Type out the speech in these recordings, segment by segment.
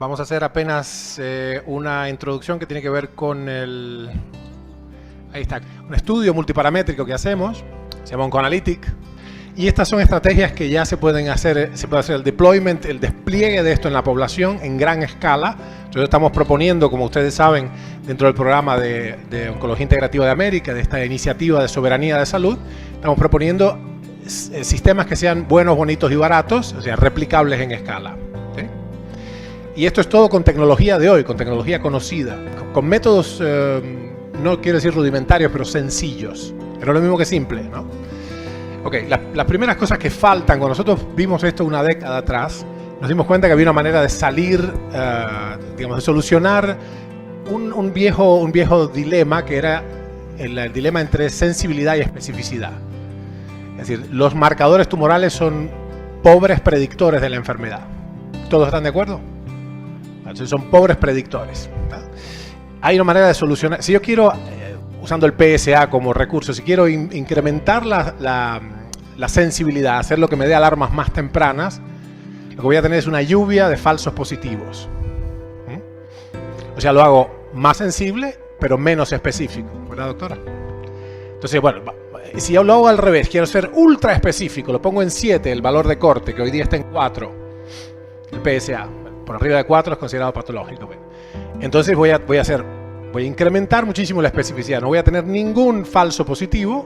Vamos a hacer apenas una introducción que tiene que ver con ahí está, un estudio multiparamétrico que hacemos, se llama Oncoanalytic, y estas son estrategias que ya se puede hacer el deployment, el despliegue de esto en la población en gran escala. Nosotros estamos proponiendo, como ustedes saben, dentro del programa de Oncología Integrativa de América, de esta iniciativa de soberanía de salud, estamos proponiendo sistemas que sean buenos, bonitos y baratos, o sea, replicables en escala. ¿Sí? Y esto es todo con tecnología de hoy, con tecnología conocida, con métodos, no quiero decir rudimentarios, pero sencillos. Pero lo mismo que simple, ¿no? Ok, las primeras cosas que faltan, cuando nosotros vimos esto una década atrás, nos dimos cuenta que había una manera de salir, digamos, de solucionar un viejo dilema, que era el dilema entre sensibilidad y especificidad. Es decir, los marcadores tumorales son pobres predictores de la enfermedad. ¿Todos están de acuerdo? Entonces son pobres predictores. Hay una manera de solucionar. Si yo quiero, usando el PSA como recurso, si quiero incrementar la sensibilidad, hacer lo que me dé alarmas más tempranas, lo que voy a tener es una lluvia de falsos positivos. O sea, lo hago más sensible, pero menos específico. ¿Verdad, doctora? Entonces, bueno, si yo lo hago al revés, quiero ser ultra específico, lo pongo en 7, el valor de corte, que hoy día está en 4, el PSA. Por arriba de 4 es considerado patológico. Entonces voy a incrementar muchísimo la especificidad. No voy a tener ningún falso positivo,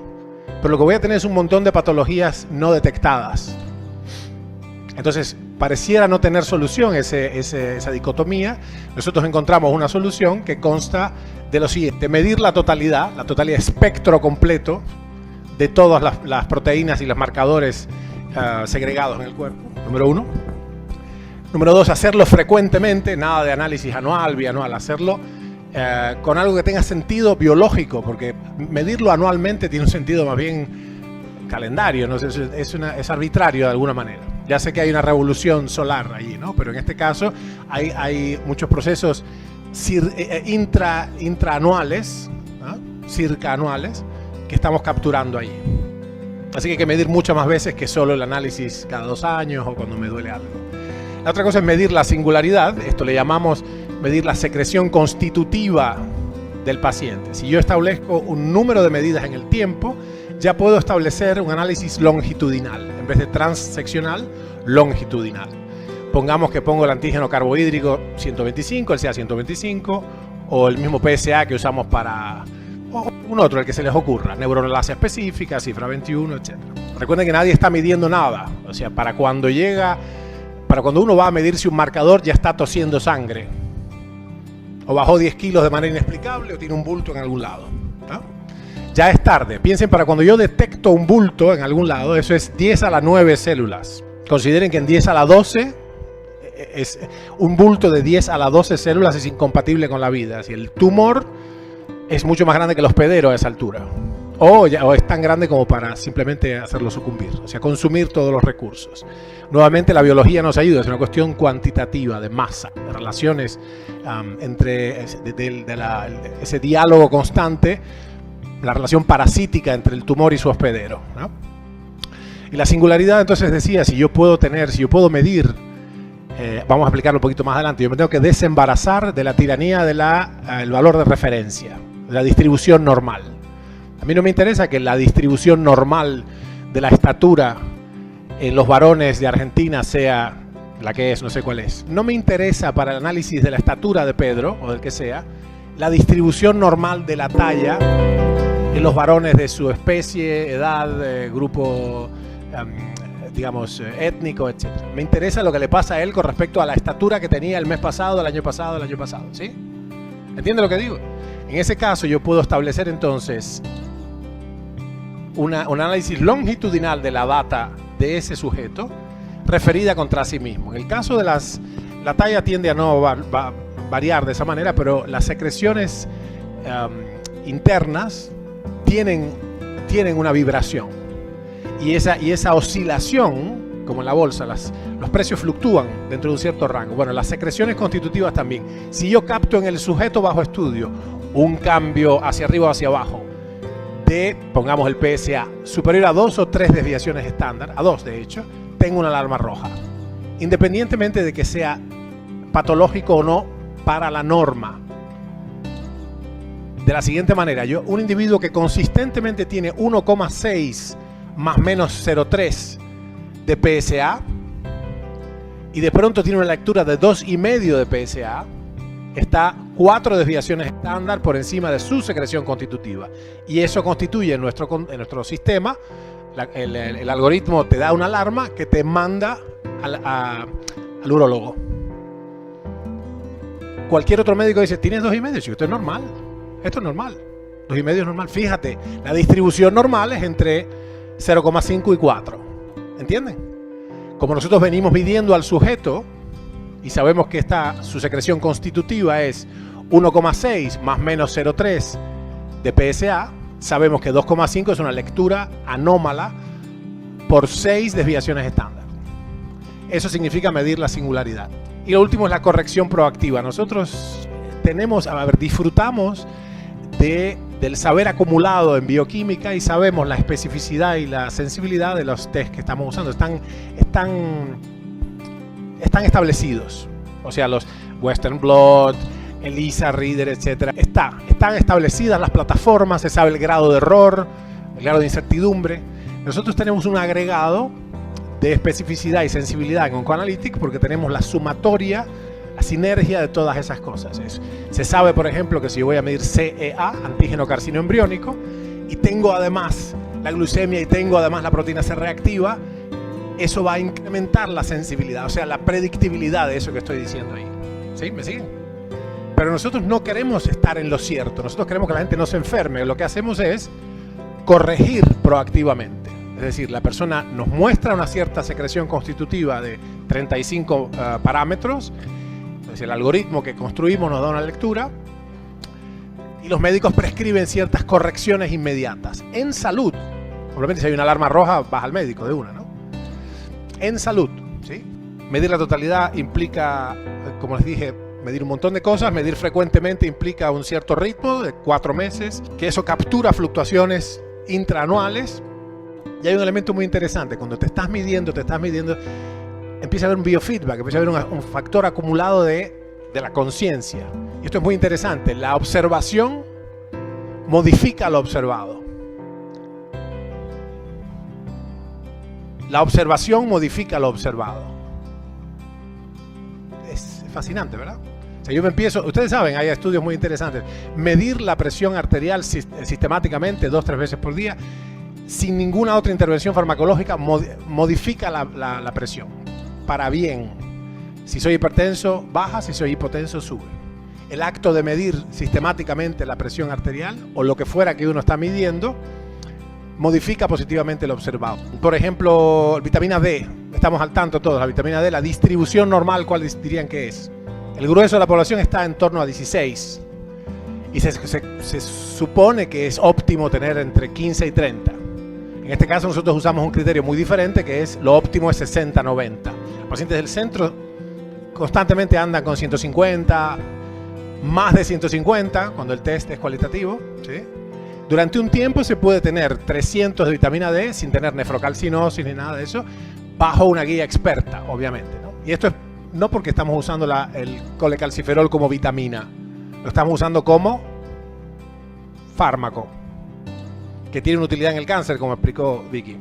pero lo que voy a tener es un montón de patologías no detectadas. Entonces, pareciera no tener solución esa dicotomía. Nosotros encontramos una solución que consta de lo siguiente: medir la totalidad espectro completo de todas las proteínas y los marcadores segregados en el cuerpo, número 1. Número 2, hacerlo frecuentemente, nada de análisis anual, bianual, hacerlo con algo que tenga sentido biológico, porque medirlo anualmente tiene un sentido más bien calendario, ¿no? Es arbitrario de alguna manera. Ya sé que hay una revolución solar allí, ¿no? Pero en este caso hay muchos procesos intraanuales, ¿no? Circaanuales, que estamos capturando allí. Así que hay que medir muchas más veces que solo el análisis cada 2 años o cuando me duele algo. La otra cosa es medir la singularidad. Esto le llamamos medir la secreción constitutiva del paciente. Si yo establezco un número de medidas en el tiempo, ya puedo establecer un análisis longitudinal. En vez de transseccional, longitudinal. Pongamos que pongo el antígeno carbohídrico 125, el CA125, o el mismo PSA que usamos para un otro, el que se les ocurra, neuronalasa específica, cifra 21, etc. Recuerden que nadie está midiendo nada. O sea, para cuando uno va a medir si un marcador ya está tosiendo sangre, o bajó 10 kilos de manera inexplicable, o tiene un bulto en algún lado, ¿no? Ya es tarde. Piensen, para cuando yo detecto un bulto en algún lado, eso es 10 a la 9 células. Consideren que en 10 a la 12, un bulto de 10 a la 12 células es incompatible con la vida. Si el tumor es mucho más grande que el hospedero a esa altura. O es tan grande como para simplemente hacerlo sucumbir, o sea, consumir todos los recursos. Nuevamente, la biología nos ayuda, es una cuestión cuantitativa, de masa, de relaciones entre ese diálogo constante, la relación parasítica entre el tumor y su hospedero, ¿no? Y la singularidad, entonces, decía, si yo puedo medir, vamos a explicarlo un poquito más adelante, yo me tengo que desembarazar de la tiranía del valor de referencia, de la distribución normal. A mí no me interesa que la distribución normal de la estatura en los varones de Argentina sea la que es, no sé cuál es. No me interesa para el análisis de la estatura de Pedro, o del que sea, la distribución normal de la talla en los varones de su especie, edad, grupo, digamos, étnico, etc. Me interesa lo que le pasa a él con respecto a la estatura que tenía el mes pasado, el año pasado, ¿sí? ¿Entiende lo que digo? En ese caso yo puedo establecer entonces un análisis longitudinal de la data de ese sujeto referida contra sí mismo. En el caso de la talla tiende a no variar de esa manera, pero las secreciones internas tienen una vibración. Y esa oscilación, como en la bolsa, los precios fluctúan dentro de un cierto rango. Bueno, las secreciones constitutivas también. Si yo capto en el sujeto bajo estudio un cambio hacia arriba o hacia abajo de, pongamos el PSA, superior a 2 o 3 desviaciones estándar, a 2 de hecho, tengo una alarma roja. Independientemente de que sea patológico o no para la norma. De la siguiente manera, un individuo que consistentemente tiene 1,6 más menos 0,3 de PSA y de pronto tiene una lectura de 2,5 de PSA, está 4 desviaciones estándar por encima de su secreción constitutiva. Y eso constituye en nuestro sistema, el algoritmo te da una alarma que te manda al urólogo. Cualquier otro médico dice, ¿tienes 2,5? Sí, esto es normal. Esto es normal. 2,5 es normal. Fíjate, la distribución normal es entre 0,5 y 4. ¿Entienden? Como nosotros venimos midiendo al sujeto y sabemos que su secreción constitutiva es 1,6 más menos 0,3 de PSA, sabemos que 2,5 es una lectura anómala por 6 desviaciones estándar. Eso significa medir la singularidad. Y lo último es la corrección proactiva. Nosotros disfrutamos del saber acumulado en bioquímica y sabemos la especificidad y la sensibilidad de los test que estamos usando. Están establecidos. O sea, los Western Blot, ELISA, Reader, etc. Están establecidas las plataformas, se sabe el grado de error, el grado de incertidumbre. Nosotros tenemos un agregado de especificidad y sensibilidad en OncoAnalytics porque tenemos la sumatoria, la sinergia de todas esas cosas. Se sabe, por ejemplo, que si yo voy a medir CEA, antígeno carcino embriónico, y tengo además la glucemia y tengo además la proteína C reactiva, eso va a incrementar la sensibilidad, o sea, la predictibilidad de eso que estoy diciendo ahí. ¿Sí? ¿Me siguen? Pero nosotros no queremos estar en lo cierto, nosotros queremos que la gente no se enferme. Lo que hacemos es corregir proactivamente. Es decir, la persona nos muestra una cierta secreción constitutiva de 35 parámetros. Entonces, el algoritmo que construimos nos da una lectura y los médicos prescriben ciertas correcciones inmediatas. En salud, obviamente si hay una alarma roja, vas al médico de una, ¿no? En salud, ¿sí? Medir la totalidad implica, como les dije, medir un montón de cosas. Medir frecuentemente implica un cierto ritmo de 4 meses, que eso captura fluctuaciones intraanuales. Y hay un elemento muy interesante, cuando te estás midiendo, empieza a haber un biofeedback, empieza a haber un factor acumulado de la conciencia. Y esto es muy interesante, la observación modifica lo observado. La observación modifica lo observado. Es fascinante, ¿verdad? O sea, ustedes saben, hay estudios muy interesantes. Medir la presión arterial sistemáticamente 2-3 veces por día, sin ninguna otra intervención farmacológica, modifica la presión. Para bien. Si soy hipertenso, baja. Si soy hipotenso, sube. El acto de medir sistemáticamente la presión arterial, o lo que fuera que uno está midiendo, modifica positivamente lo observado. Por ejemplo, vitamina D. Estamos al tanto todos. La vitamina D, la distribución normal, ¿cuál dirían que es? El grueso de la población está en torno a 16. Y se supone que es óptimo tener entre 15 y 30. En este caso nosotros usamos un criterio muy diferente, que es lo óptimo es 60-90. Los pacientes del centro constantemente andan con 150, más de 150, cuando el test es cualitativo, ¿sí? Durante un tiempo se puede tener 300 de vitamina D sin tener nefrocalcinosis ni nada de eso, bajo una guía experta, obviamente, ¿no? Y esto es no porque estamos usando el colecalciferol como vitamina, lo estamos usando como fármaco, que tiene una utilidad en el cáncer, como explicó Vicky.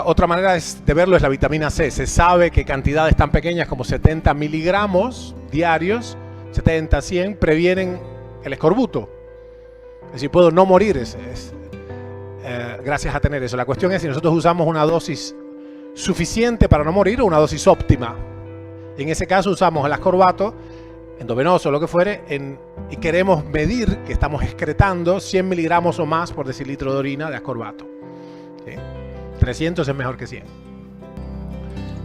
Otra manera de verlo es la vitamina C. Se sabe que cantidades tan pequeñas como 70 miligramos diarios, 70, 100, previenen el escorbuto. Es decir, puedo no morir gracias a tener eso. La cuestión es si nosotros usamos una dosis suficiente para no morir o una dosis óptima. En ese caso usamos el ascorbato endovenoso o lo que fuere, y queremos medir que estamos excretando 100 miligramos o más por decilitro de orina de ascorbato. ¿Sí? 300 es mejor que 100.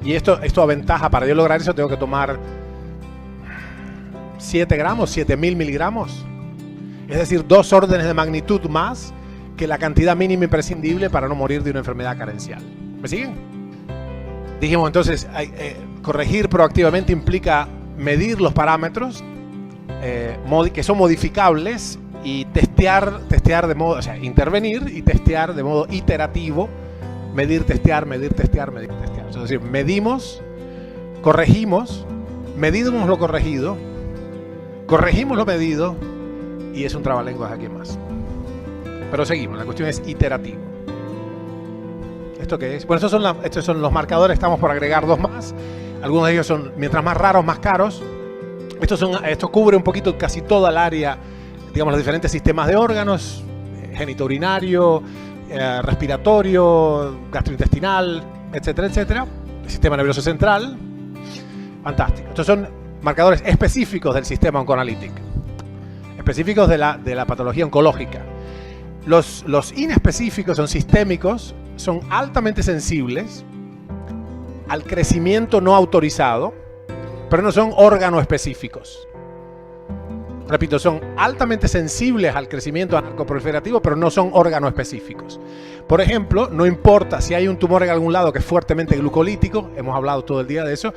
Y esto aventaja, para yo lograr eso tengo que tomar 7 gramos, 7000 miligramos. Es decir, 2 órdenes de magnitud más que la cantidad mínima imprescindible para no morir de una enfermedad carencial. ¿Me siguen? Dijimos entonces, corregir proactivamente implica medir los parámetros que son modificables y testear de modo, o sea, intervenir y testear de modo iterativo, medir, testear. Es decir, medimos, corregimos, medimos lo corregido, corregimos lo medido y es un trabalenguas aquí más. Pero seguimos, la cuestión es iterativo. ¿Esto qué es? Bueno, estos son los marcadores, estamos por agregar dos más. Algunos de ellos son, mientras más raros, más caros. Esto cubre un poquito casi toda el área, digamos, los diferentes sistemas de órganos, genitourinario, respiratorio, gastrointestinal, etcétera, etcétera. El sistema nervioso central. Fantástico. Estos son marcadores específicos del sistema Oncoanalytic, específicos de la patología oncológica. Los inespecíficos son sistémicos, son altamente sensibles al crecimiento no autorizado, pero no son órganos específicos. Repito, son altamente sensibles al crecimiento anarcoproliferativo, pero no son órganos específicos. Por ejemplo, no importa si hay un tumor en algún lado que es fuertemente glucolítico, hemos hablado todo el día de eso,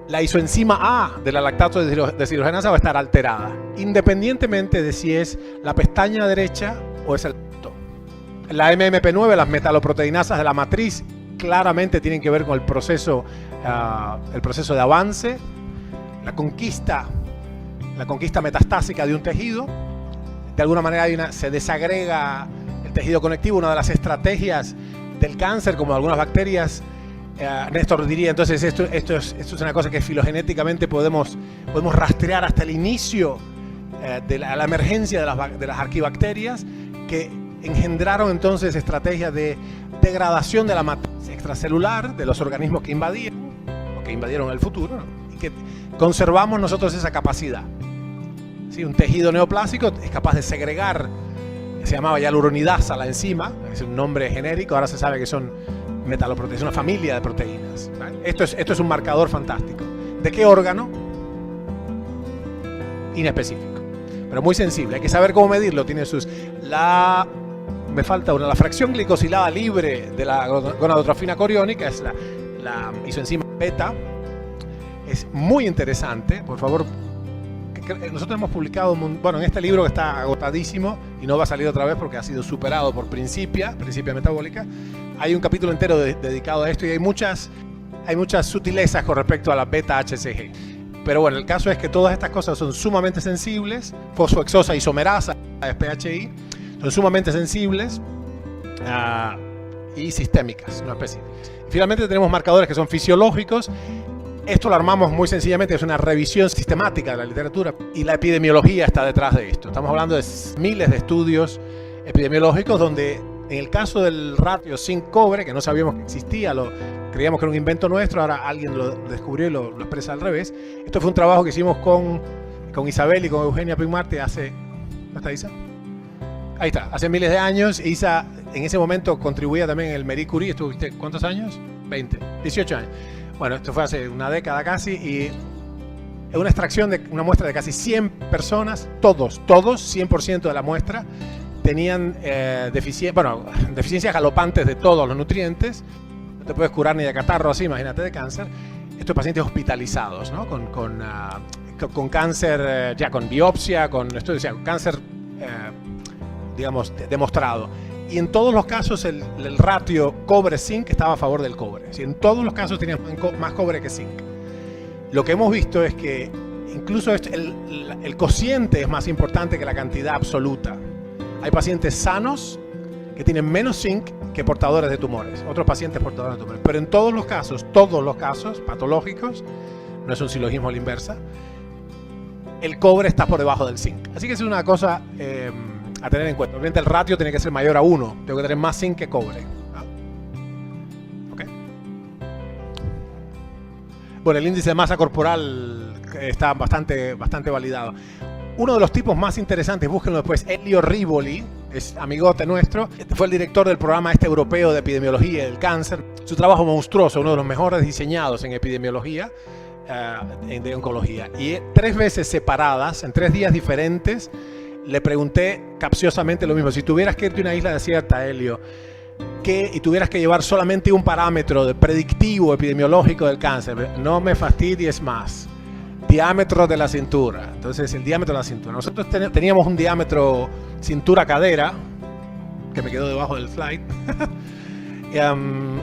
la isoenzima A de la lactato deshidrogenasa va a estar alterada, independientemente de si es la pestaña derecha o es el lacto. La MMP9, las metaloproteinasas de la matriz, claramente tienen que ver con el proceso de avance, la conquista metastásica de un tejido. De alguna manera se desagrega el tejido conectivo, una de las estrategias del cáncer, como algunas bacterias. Néstor diría, entonces esto es una cosa que filogenéticamente podemos rastrear hasta el inicio de la emergencia de las arquibacterias, que engendraron entonces estrategias de degradación de la matriz extracelular de los organismos que invadieron o que invadieron el futuro, ¿no? Y que conservamos nosotros esa capacidad. ¿Sí? Un tejido neoplásico es capaz de segregar, se llamaba hialuronidasa la enzima, es un nombre genérico, ahora se sabe que son metaloproteínas, una familia de proteínas, ¿vale? Esto es un marcador fantástico. ¿De qué órgano? Inespecífico, pero muy sensible. Hay que saber cómo medirlo. Tiene me falta una, la fracción glicosilada libre de la gonadotrofina coriónica, es la isoenzima beta. Es muy interesante, por favor. Nosotros hemos publicado, en este libro que está agotadísimo y no va a salir otra vez porque ha sido superado por Principia Metabólica. Hay un capítulo entero dedicado a esto y hay muchas sutilezas con respecto a la beta-HCG. Pero bueno, el caso es que todas estas cosas son sumamente sensibles. Fosfohexosa isomerasa, PHI, son sumamente sensibles y sistémicas, no específicas. Finalmente tenemos marcadores que son fisiológicos. Esto lo armamos muy sencillamente, es una revisión sistemática de la literatura y la epidemiología está detrás de esto. Estamos hablando de miles de estudios epidemiológicos donde en el caso del ratio zinc-cobre, que no sabíamos que existía, creíamos que era un invento nuestro, ahora alguien lo descubrió y lo expresa al revés. Esto fue un trabajo que hicimos con Isabel y con Eugenia Pigmarte hace... ¿No está Isa? Ahí está, hace miles de años. Isa en ese momento contribuía también en el Marie Curie. ¿Estuviste cuántos años? 20, 18 años. Bueno, esto fue hace una década casi y es una extracción de una muestra de casi 100 personas, todos, 100% de la muestra tenían deficiencias galopantes de todos los nutrientes. No te puedes curar ni de catarro así, imagínate de cáncer. Estos pacientes hospitalizados, ¿no? Con cáncer, ya con biopsia, con cáncer, digamos, demostrado. Y en todos los casos el ratio cobre-zinc estaba a favor del cobre. En todos los casos tenían más cobre que zinc. Lo que hemos visto es que incluso el cociente es más importante que la cantidad absoluta. Hay pacientes sanos que tienen menos zinc que portadores de tumores, otros pacientes portadores de tumores. Pero en todos los casos patológicos, no es un silogismo a la inversa, el cobre está por debajo del zinc. Así que es una cosa a tener en cuenta. Obviamente el ratio tiene que ser mayor a 1. Tengo que tener más zinc que cobre. ¿Okay? Bueno, el índice de masa corporal está bastante validado. Uno de los tipos más interesantes, búsquenlo después, Elio Rivoli, es amigote nuestro. Fue el director del programa europeo de epidemiología del cáncer. Su trabajo monstruoso, uno de los mejores diseñados en epidemiología, de oncología. Y 3 veces separadas, en 3 días diferentes, le pregunté capciosamente lo mismo. Si tuvieras que irte a una isla desierta, Elio, y tuvieras que llevar solamente un parámetro de predictivo epidemiológico del cáncer, no me fastidies más. Diámetro de la cintura. Entonces, el diámetro de la cintura. Nosotros teníamos un diámetro cintura-cadera, que me quedó debajo del slide.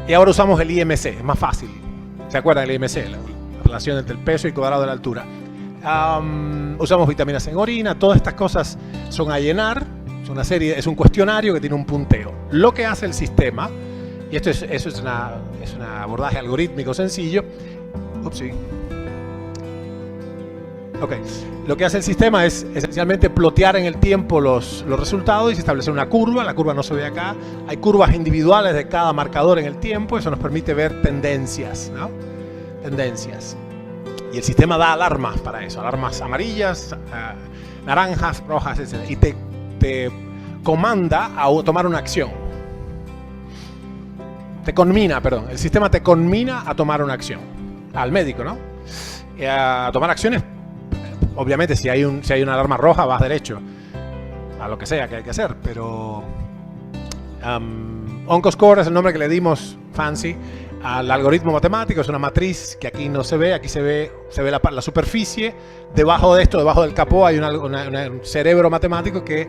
Y ahora usamos el IMC, es más fácil. ¿Se acuerdan del IMC? La relación entre el peso y el cuadrado de la altura. Usamos vitaminas en orina, todas estas cosas son a llenar, es un cuestionario que tiene un punteo. Lo que hace el sistema, y eso es un abordaje algorítmico sencillo. Upsi. Ok, lo que hace el sistema es esencialmente plotear en el tiempo los resultados y establecer una curva. La curva no se ve acá. Hay curvas individuales de cada marcador en el tiempo. Eso nos permite ver tendencias, ¿no? Tendencias. Y el sistema da alarmas para eso. Alarmas amarillas, naranjas, rojas, etc. Y te comanda a tomar una acción. El sistema te conmina a tomar una acción. Al médico, ¿no? Y a tomar acciones. Obviamente, si hay una alarma roja, vas derecho a lo que sea que hay que hacer, pero OncoScore es el nombre que le dimos fancy al algoritmo matemático. Es una matriz que aquí no se ve, aquí se ve la superficie. Debajo de esto, debajo del capó, hay un cerebro matemático que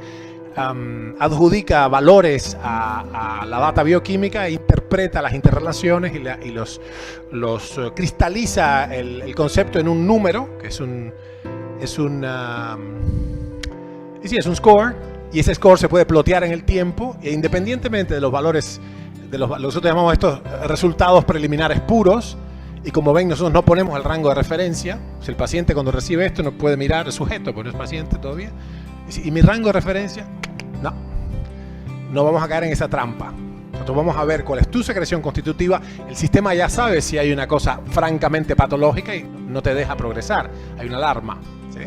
adjudica valores a la data bioquímica e interpreta las interrelaciones y los cristaliza el concepto en un número, que es un score, y ese score se puede plotear en el tiempo e independientemente de los valores, nosotros llamamos estos resultados preliminares puros, y como ven nosotros no ponemos el rango de referencia. Si el paciente cuando recibe esto no puede mirar el sujeto, porque no es paciente todavía, y mi rango de referencia, no vamos a caer en esa trampa. Nosotros vamos a ver cuál es tu secreción constitutiva. El sistema ya sabe si hay una cosa francamente patológica y no te deja progresar, hay una alarma. ¿Sí?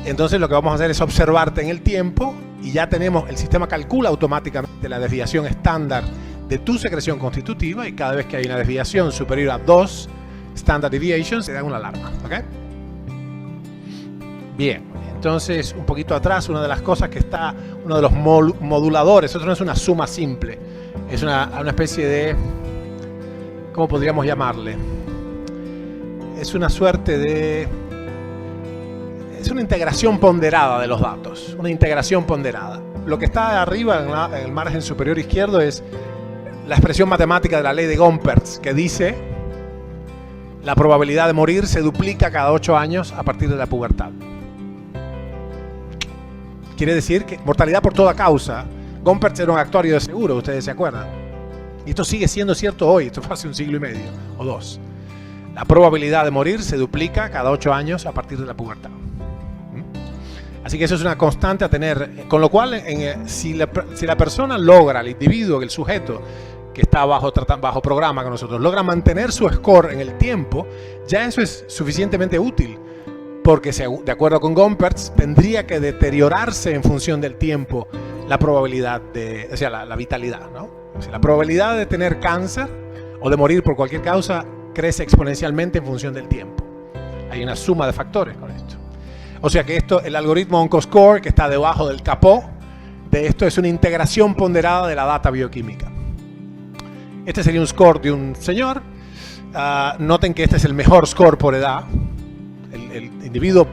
Entonces lo que vamos a hacer es observarte en el tiempo y ya el sistema calcula automáticamente la desviación estándar de tu secreción constitutiva y cada vez que hay una desviación superior a 2 standard deviations se da una alarma. ¿Okay? Bien, entonces un poquito atrás una de las cosas que está, uno de los moduladores, esto no es una suma simple, es una especie de, ¿cómo podríamos llamarle? Es una suerte de... Es una integración ponderada de los datos, una integración ponderada. Lo que está arriba en el margen superior izquierdo es la expresión matemática de la ley de Gompertz, que dice la probabilidad de morir se duplica cada 8 años a partir de la pubertad. Quiere decir que mortalidad por toda causa. Gompertz era un actuario de seguro, ustedes se acuerdan. Y esto sigue siendo cierto hoy, esto fue hace 1 siglo y medio o 2. La probabilidad de morir se duplica cada 8 años a partir de la pubertad. Así que eso es una constante a tener, con lo cual si la persona logra, el individuo, el sujeto que está bajo programa con nosotros, logra mantener su score en el tiempo, ya eso es suficientemente útil, porque de acuerdo con Gompertz tendría que deteriorarse en función del tiempo la probabilidad la vitalidad, ¿no? O sea, la probabilidad de tener cáncer o de morir por cualquier causa crece exponencialmente en función del tiempo. Hay una suma de factores con esto. O sea que el algoritmo OncoScore que está debajo del capó de esto es una integración ponderada de la data bioquímica. Este sería un score de un señor. Noten que este es el mejor score por edad. El individuo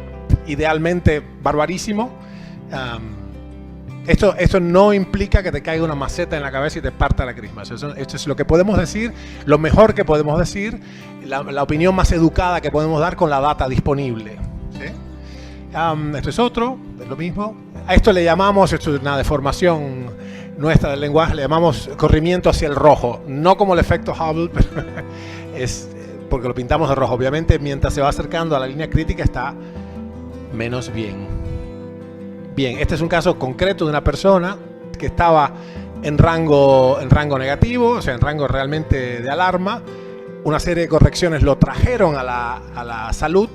idealmente barbarísimo. Esto no implica que te caiga una maceta en la cabeza y te parta la crisma. Esto es lo que podemos decir, lo mejor que podemos decir, la opinión más educada que podemos dar con la data disponible. ¿Sí? Esto es otro, es lo mismo. A esto le llamamos, esto es una deformación nuestra del lenguaje, le llamamos corrimiento hacia el rojo. No como el efecto Hubble, pero es porque lo pintamos de rojo. Obviamente, mientras se va acercando a la línea crítica está menos bien. Bien, este es un caso concreto de una persona que estaba en rango negativo, o sea, en rango realmente de alarma. Una serie de correcciones lo trajeron a la salud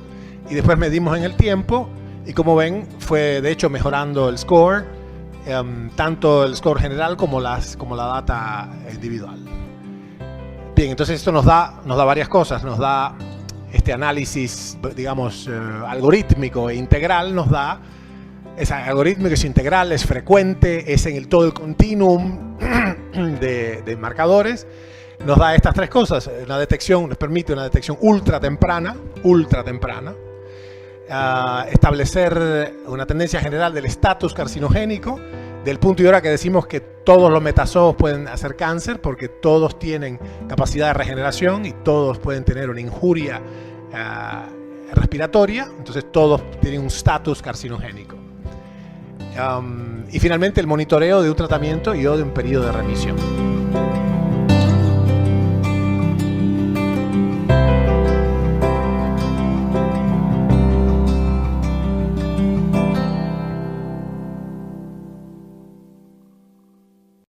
y después medimos en el tiempo. Y como ven, fue de hecho mejorando el score, tanto el score general como la data individual. Bien, entonces esto nos da varias cosas. Nos da este análisis, digamos, algorítmico e integral, es algorítmico, es integral, es frecuente, es en todo el continuum de marcadores. Nos da estas tres cosas. Nos permite una detección ultra temprana, establecer una tendencia general del estatus carcinogénico, del punto y hora que decimos que todos los metazoos pueden hacer cáncer porque todos tienen capacidad de regeneración y todos pueden tener una injuria respiratoria, entonces todos tienen un estatus carcinogénico. Y finalmente el monitoreo de un tratamiento y o de un periodo de remisión.